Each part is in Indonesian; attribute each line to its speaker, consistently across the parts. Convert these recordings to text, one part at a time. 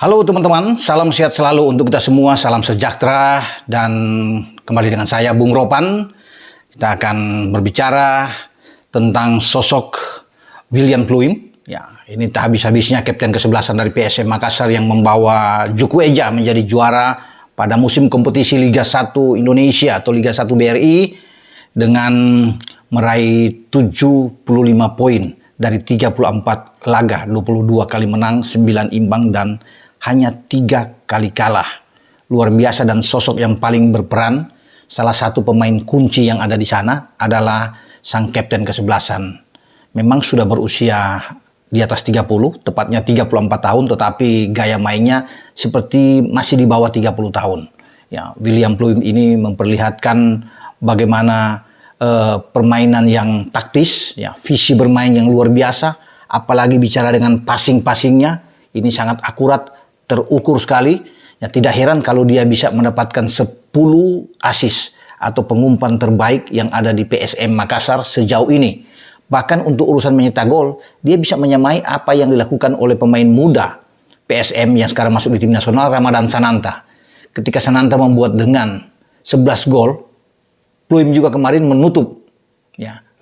Speaker 1: Halo teman-teman, salam sehat selalu untuk kita semua, salam sejahtera, dan kembali dengan saya Bung Ropan. Kita akan berbicara tentang sosok William Pluim. Ya, ini tak habis-habisnya kapten kesebelasan dari PSM Makassar yang membawa Juku Eja menjadi juara pada musim kompetisi Liga 1 Indonesia atau Liga 1 BRI dengan meraih 75 poin dari 34 laga, 22 kali menang, 9 imbang, dan hanya 3 kali kalah. Luar biasa, dan sosok yang paling berperan, salah satu pemain kunci yang ada di sana adalah sang kapten kesebelasan. Memang sudah berusia di atas 30, tepatnya 34 tahun, tetapi gaya mainnya seperti masih di bawah 30 tahun. Ya, William Pluim ini memperlihatkan bagaimana permainan yang taktis, ya, visi bermain yang luar biasa, apalagi bicara dengan passing-passingnya, ini sangat akurat, terukur sekali. Ya, tidak heran kalau dia bisa mendapatkan 10 assist atau pengumpan terbaik yang ada di PSM Makassar sejauh ini. Bahkan untuk urusan mencetak gol, dia bisa menyamai apa yang dilakukan oleh pemain muda PSM yang sekarang masuk di tim nasional, Ramadan Sananta. Ketika Sananta membuat dengan 11 gol, Pluim juga kemarin menutup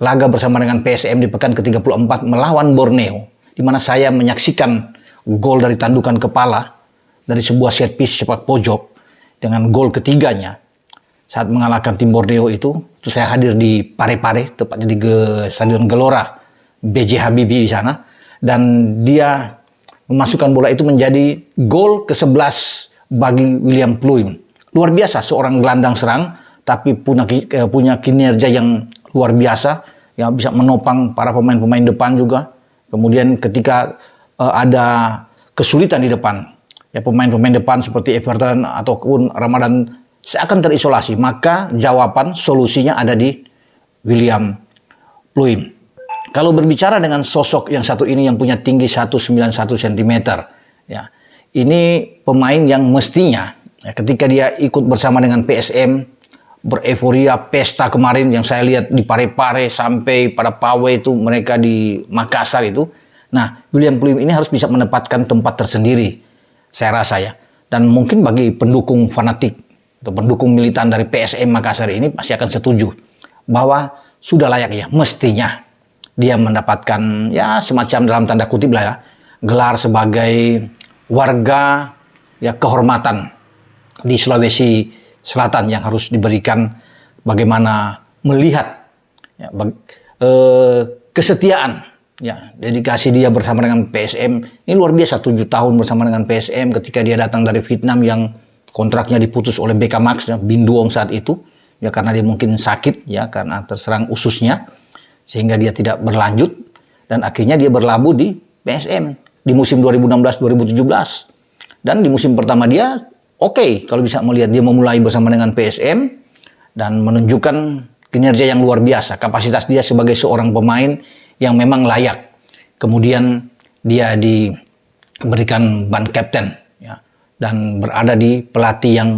Speaker 1: laga bersama dengan PSM di pekan ke-34 melawan Borneo, di mana saya menyaksikan gol dari tandukan kepala dari sebuah set piece sepak pojok dengan gol ketiganya saat mengalahkan tim Borneo itu saya hadir di Parepare, tepatnya di Stadion Gelora B.J. Habibie di sana, dan dia memasukkan bola itu menjadi gol ke-11 bagi William Pluim. Luar biasa, seorang gelandang serang tapi punya kinerja yang luar biasa, yang bisa menopang para pemain-pemain depan juga. Kemudian ketika ada kesulitan di depan, ya, pemain-pemain depan seperti Everton ataupun Ramadan seakan terisolasi, maka jawaban solusinya ada di William Pluim. Kalau berbicara dengan sosok yang satu ini yang punya tinggi 191 cm, ya, ini pemain yang mestinya ya, ketika dia ikut bersama dengan PSM bereforia pesta kemarin yang saya lihat di Parepare sampai pada Pawe itu, mereka di Makassar itu. Nah, William Pluim ini harus bisa mendapatkan tempat tersendiri, saya rasa ya. Dan mungkin bagi pendukung fanatik atau pendukung militan dari PSM Makassar ini pasti akan setuju bahwa sudah layaknya, mestinya dia mendapatkan ya semacam dalam tanda kutip lah ya, gelar sebagai warga ya kehormatan di Sulawesi Selatan yang harus diberikan, bagaimana melihat ya, kesetiaan, ya, dedikasi dia bersama dengan PSM. Ini luar biasa, 7 tahun bersama dengan PSM ketika dia datang dari Vietnam yang kontraknya diputus oleh BK Max, ya, Binduong saat itu, ya, karena dia mungkin sakit, ya, karena terserang ususnya, sehingga dia tidak berlanjut, dan akhirnya dia berlabuh di PSM di musim 2016-2017. Dan di musim pertama dia oke, kalau bisa melihat dia memulai bersama dengan PSM dan menunjukkan kinerja yang luar biasa. Kapasitas dia sebagai seorang pemain yang memang layak. Kemudian dia diberikan ban kapten, ya, dan berada di pelatih yang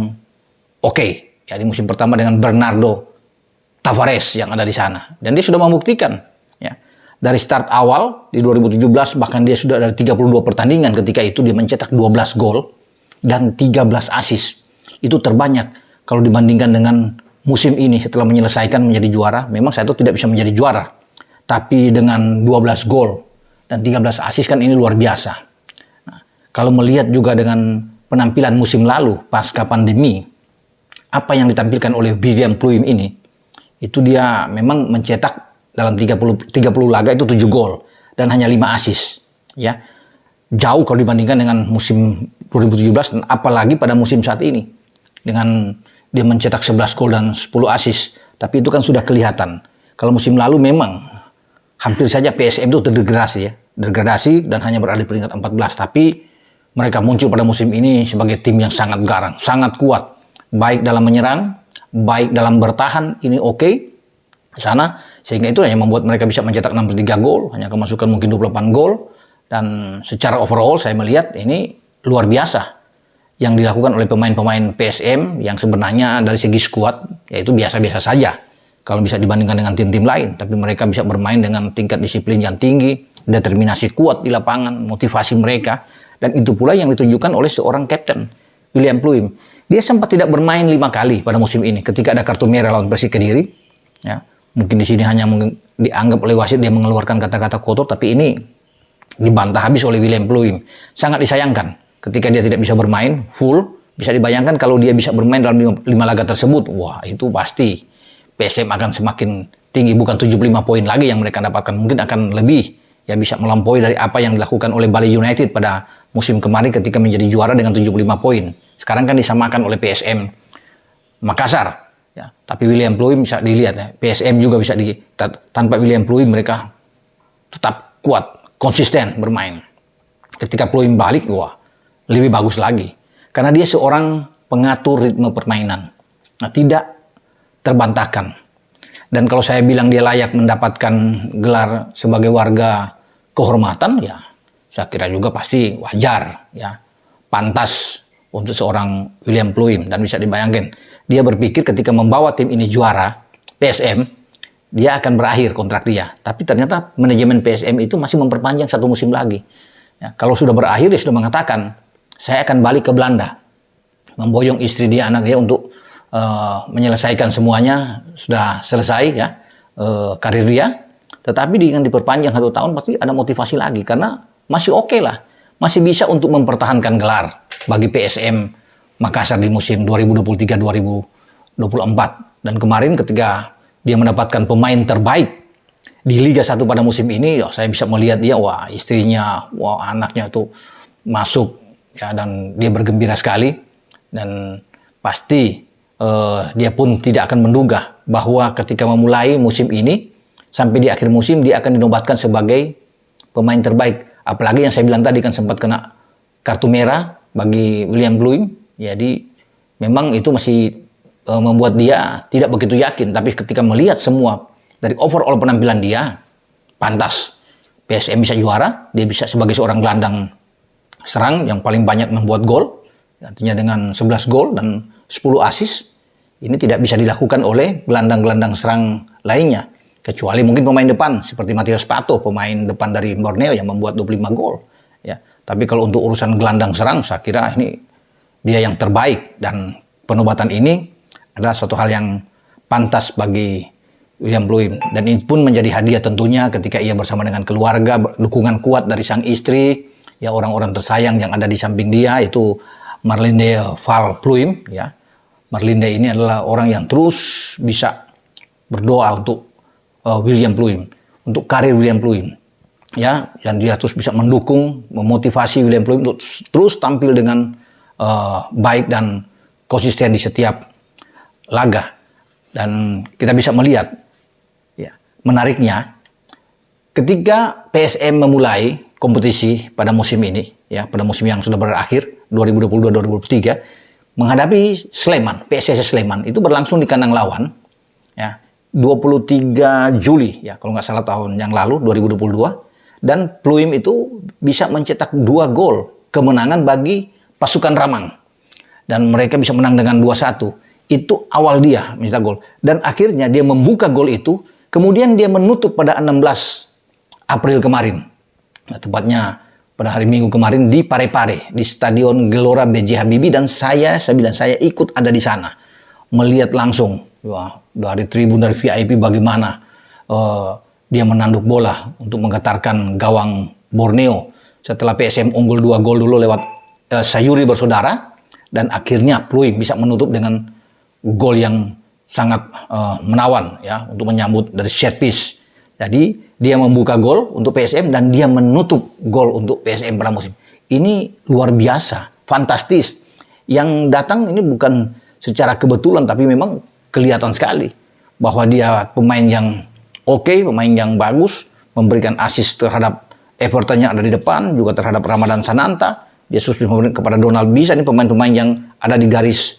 Speaker 1: oke. Ya, di musim pertama dengan Bernardo Tavares yang ada di sana. Dan dia sudah membuktikan, ya, dari start awal di 2017 bahkan dia sudah dari 32 pertandingan ketika itu dia mencetak 12 gol dan 13 assist. Itu terbanyak kalau dibandingkan dengan musim ini setelah menyelesaikan menjadi juara. Memang saya itu tidak bisa menjadi juara, tapi dengan 12 gol dan 13 assist kan ini luar biasa. Nah, kalau melihat juga dengan penampilan musim lalu pasca pandemi, apa yang ditampilkan oleh William Pluim ini, itu dia memang mencetak dalam 30 laga itu 7 gol dan hanya 5 assist, ya. Jauh kalau dibandingkan dengan musim 2017 dan apalagi pada musim saat ini dengan dia mencetak 11 gol dan 10 assist. Tapi itu kan sudah kelihatan. Kalau musim lalu memang hampir saja PSM itu degradasi dan hanya berada di peringkat 14. Tapi mereka muncul pada musim ini sebagai tim yang sangat garang, sangat kuat, baik dalam menyerang, baik dalam bertahan. Ini oke sana, sehingga itu yang membuat mereka bisa mencetak 63 gol, hanya kemasukan mungkin 28 gol. Dan secara overall saya melihat ini luar biasa yang dilakukan oleh pemain-pemain PSM yang sebenarnya dari segi skuad yaitu biasa-biasa saja. kalau bisa dibandingkan dengan tim-tim lain, tapi mereka bisa bermain dengan tingkat disiplin yang tinggi, determinasi kuat di lapangan, motivasi mereka, dan itu pula yang ditunjukkan oleh seorang kapten, William Pluim. Dia sempat tidak bermain 5 kali pada musim ini ketika ada kartu merah lawan Persik Kediri. Ya, mungkin di sini hanya dianggap oleh wasit dia mengeluarkan kata-kata kotor, tapi ini dibantah habis oleh William Pluim. Sangat disayangkan ketika dia tidak bisa bermain full. Bisa dibayangkan kalau dia bisa bermain dalam 5 laga tersebut, wah itu pasti PSM akan semakin tinggi, bukan 75 poin lagi yang mereka dapatkan, mungkin akan lebih, ya bisa melampaui dari apa yang dilakukan oleh Bali United pada musim kemarin ketika menjadi juara dengan 75 poin. Sekarang kan disamakan oleh PSM Makassar. Ya, tapi William Pluim bisa dilihat ya, PSM juga bisa tanpa William Pluim mereka tetap kuat, konsisten bermain. Ketika Pluim balik, wah lebih bagus lagi. Karena dia seorang pengatur ritme permainan. Nah, tidak terbantahkan. Dan kalau saya bilang dia layak mendapatkan gelar sebagai warga kehormatan, ya saya kira juga pasti wajar, ya pantas untuk seorang William Pluim. Dan bisa dibayangkan, dia berpikir ketika membawa tim ini juara PSM, dia akan berakhir kontrak dia. Tapi ternyata manajemen PSM itu masih memperpanjang 1 musim lagi. Ya, kalau sudah berakhir, dia sudah mengatakan, saya akan balik ke Belanda, memboyong istri dia, anak dia untuk menyelesaikan semuanya, sudah selesai ya karir dia. Tetapi dengan diperpanjang 1 tahun pasti ada motivasi lagi karena masih oke lah, masih bisa untuk mempertahankan gelar bagi PSM Makassar di musim 2023-2024. Dan kemarin ketika dia mendapatkan pemain terbaik di Liga 1 pada musim ini, ya saya bisa melihat dia, wah istrinya, wah anaknya tuh masuk. Ya, dan dia bergembira sekali, dan pasti dia pun tidak akan menduga bahwa ketika memulai musim ini sampai di akhir musim dia akan dinobatkan sebagai pemain terbaik. Apalagi yang saya bilang tadi kan sempat kena kartu merah bagi William Pluim. Jadi memang itu masih membuat dia tidak begitu yakin. Tapi ketika melihat semua dari overall penampilan dia, pantas PSM bisa juara. Dia bisa sebagai seorang gelandang serang yang paling banyak membuat gol, artinya dengan 11 gol dan 10 assist. Ini tidak bisa dilakukan oleh gelandang-gelandang serang lainnya, kecuali mungkin pemain depan seperti Matias Pato, pemain depan dari Borneo yang membuat 25 gol. Ya, tapi kalau untuk urusan gelandang serang, saya kira ini dia yang terbaik, dan penobatan ini adalah suatu hal yang pantas bagi William Pluim, dan ini pun menjadi hadiah tentunya ketika ia bersama dengan keluarga, dukungan kuat dari sang istri. Ya, orang-orang tersayang yang ada di samping dia, yaitu Marlinde Val Pluim. Ya, Marlinde ini adalah orang yang terus bisa berdoa untuk William Pluim, untuk karir William Pluim. Ya, dan dia terus bisa mendukung, memotivasi William Pluim untuk terus tampil dengan baik dan konsisten di setiap laga. Dan kita bisa melihat, ya, menariknya, ketika PSM memulai kompetisi pada musim ini, ya pada musim yang sudah berakhir 2022-2023, menghadapi Sleman, PSSS Sleman, itu berlangsung di kandang lawan, ya 23 Juli, ya kalau nggak salah tahun yang lalu 2022, dan Pluim itu bisa mencetak 2 gol kemenangan bagi pasukan Ramang, dan mereka bisa menang dengan 2-1. Itu awal dia mencetak gol, dan akhirnya dia membuka gol itu, kemudian dia menutup pada 16 April kemarin. Nah, tepatnya pada hari Minggu kemarin di Parepare, di Stadion Gelora B.J. Habibie, dan saya bilang saya ikut ada di sana, melihat langsung, wah, dari tribun, dari VIP bagaimana dia menanduk bola untuk menggetarkan gawang Borneo setelah PSM unggul 2 gol dulu lewat Sayuri bersaudara, dan akhirnya Pluim bisa menutup dengan gol yang sangat menawan, ya, untuk menyambut dari set piece. Jadi dia membuka gol untuk PSM dan dia menutup gol untuk PSM pada musim ini. Luar biasa, fantastis. Yang datang ini bukan secara kebetulan, tapi memang kelihatan sekali bahwa dia pemain yang oke, pemain yang bagus, memberikan assist terhadap Everton yang ada di depan, juga terhadap Ramadan Sananta. Dia sudah memberikan kepada Donald Bisa, ini pemain-pemain yang ada di garis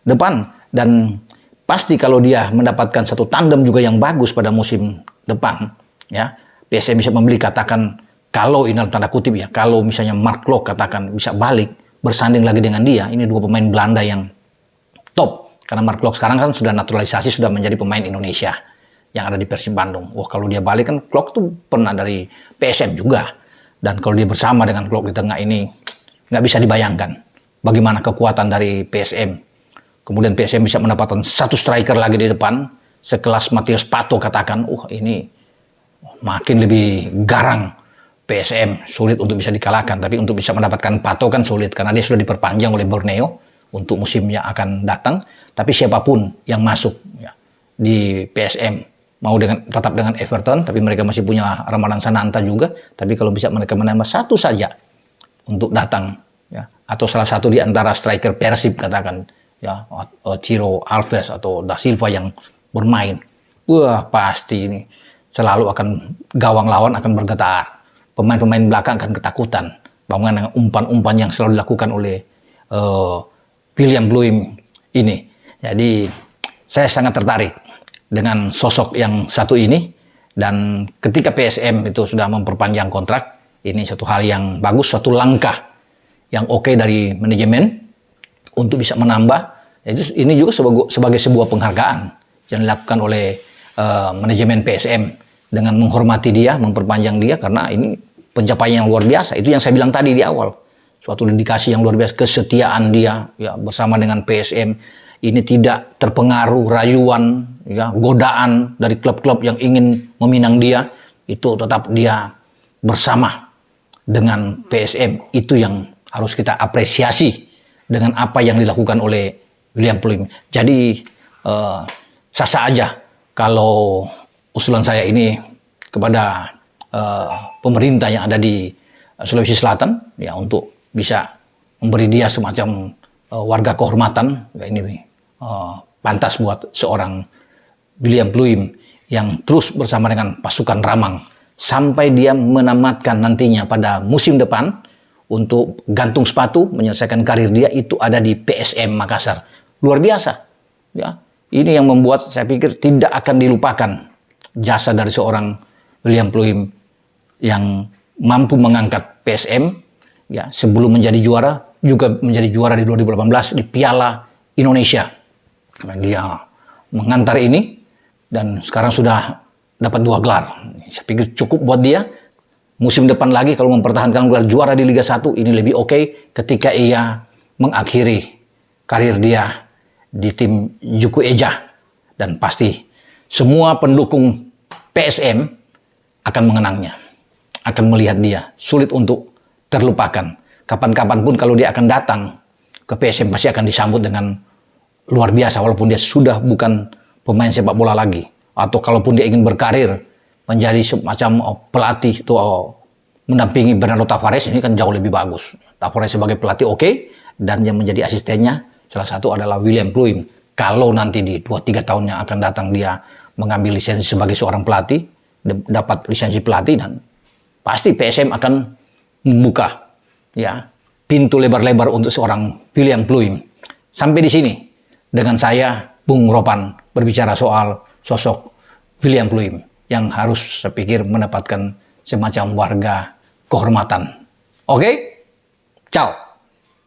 Speaker 1: depan. Dan pasti kalau dia mendapatkan satu tandem juga yang bagus pada musim depan, ya PSM bisa membeli, katakan kalau ini tanda kutip ya, kalau misalnya Mark Klok katakan bisa balik bersanding lagi dengan dia, ini 2 pemain Belanda yang top Karena Mark Klok sekarang kan sudah naturalisasi, sudah menjadi pemain Indonesia yang ada di Persib Bandung. Wah, kalau dia balik kan Klok tuh pernah dari PSM juga. Dan kalau dia bersama dengan Klok di tengah ini, nggak bisa dibayangkan bagaimana kekuatan dari PSM. Kemudian PSM bisa mendapatkan satu striker lagi di depan, sekelas Matius Pato katakan, ini makin lebih garang PSM, sulit untuk bisa dikalahkan. Tapi untuk bisa mendapatkan Pato kan sulit, karena dia sudah diperpanjang oleh Borneo untuk musim yang akan datang. Tapi siapapun yang masuk ya, di PSM, mau tetap dengan Everton, tapi mereka masih punya Ramadan Sananta juga. Tapi kalau bisa mereka menambah satu saja untuk datang, ya, atau salah satu di antara striker Persib katakan, ya, Ciro Alves atau Da Silva yang bermain, wah pasti ini selalu akan gawang lawan akan bergetar. Pemain-pemain belakang akan ketakutan. Bangunan dengan umpan-umpan yang selalu dilakukan oleh William Pluim ini. Jadi saya sangat tertarik dengan sosok yang satu ini, dan ketika PSM itu sudah memperpanjang kontrak, ini satu hal yang bagus, suatu langkah yang oke dari manajemen untuk bisa menambah. Ini juga sebagai sebuah penghargaan yang dilakukan oleh manajemen PSM dengan menghormati dia, memperpanjang dia, karena ini pencapaian yang luar biasa. Itu yang saya bilang tadi di awal. Suatu dedikasi yang luar biasa, kesetiaan dia ya bersama dengan PSM. Ini tidak terpengaruh rayuan, ya, godaan dari klub-klub yang ingin meminang dia. Itu tetap dia bersama dengan PSM. Itu yang harus kita apresiasi dengan apa yang dilakukan oleh William Pluim. Jadi sah-sah aja kalau usulan saya ini kepada pemerintah yang ada di Sulawesi Selatan, ya, untuk bisa memberi dia semacam warga kehormatan. Ya, ini pantas buat seorang William Pluim yang terus bersama dengan pasukan Ramang sampai dia menamatkan nantinya pada musim depan untuk gantung sepatu menyelesaikan karir dia itu ada di PSM Makassar. Luar biasa, ya. Ini yang membuat saya pikir tidak akan dilupakan jasa dari seorang William Pluim yang mampu mengangkat PSM, ya, sebelum menjadi juara, juga menjadi juara di 2018 di Piala Indonesia. Dia mengantar ini dan sekarang sudah dapat 2 gelar. Saya pikir cukup buat dia. Musim depan lagi kalau mempertahankan gelar juara di Liga 1 ini lebih oke ketika ia mengakhiri karir dia di tim Juku Eja. Dan pasti semua pendukung PSM akan mengenangnya, akan melihat dia, sulit untuk terlupakan. Kapan-kapan pun kalau dia akan datang ke PSM pasti akan disambut dengan luar biasa, walaupun dia sudah bukan pemain sepak bola lagi. Atau kalaupun dia ingin berkarir menjadi semacam pelatih atau mendampingi Bernardo Tavares, ini kan jauh lebih bagus. Tavares sebagai pelatih oke, dan yang menjadi asistennya salah satu adalah William Pluim. Kalau nanti di 2-3 tahun yang akan datang dia mengambil lisensi sebagai seorang pelatih, dapat lisensi pelatih, dan pasti PSM akan membuka, ya, pintu lebar-lebar untuk seorang William Pluim. Sampai di sini dengan saya Bung Ropan berbicara soal sosok William Pluim yang harus saya pikir mendapatkan semacam warga kehormatan. Oke? Ciao.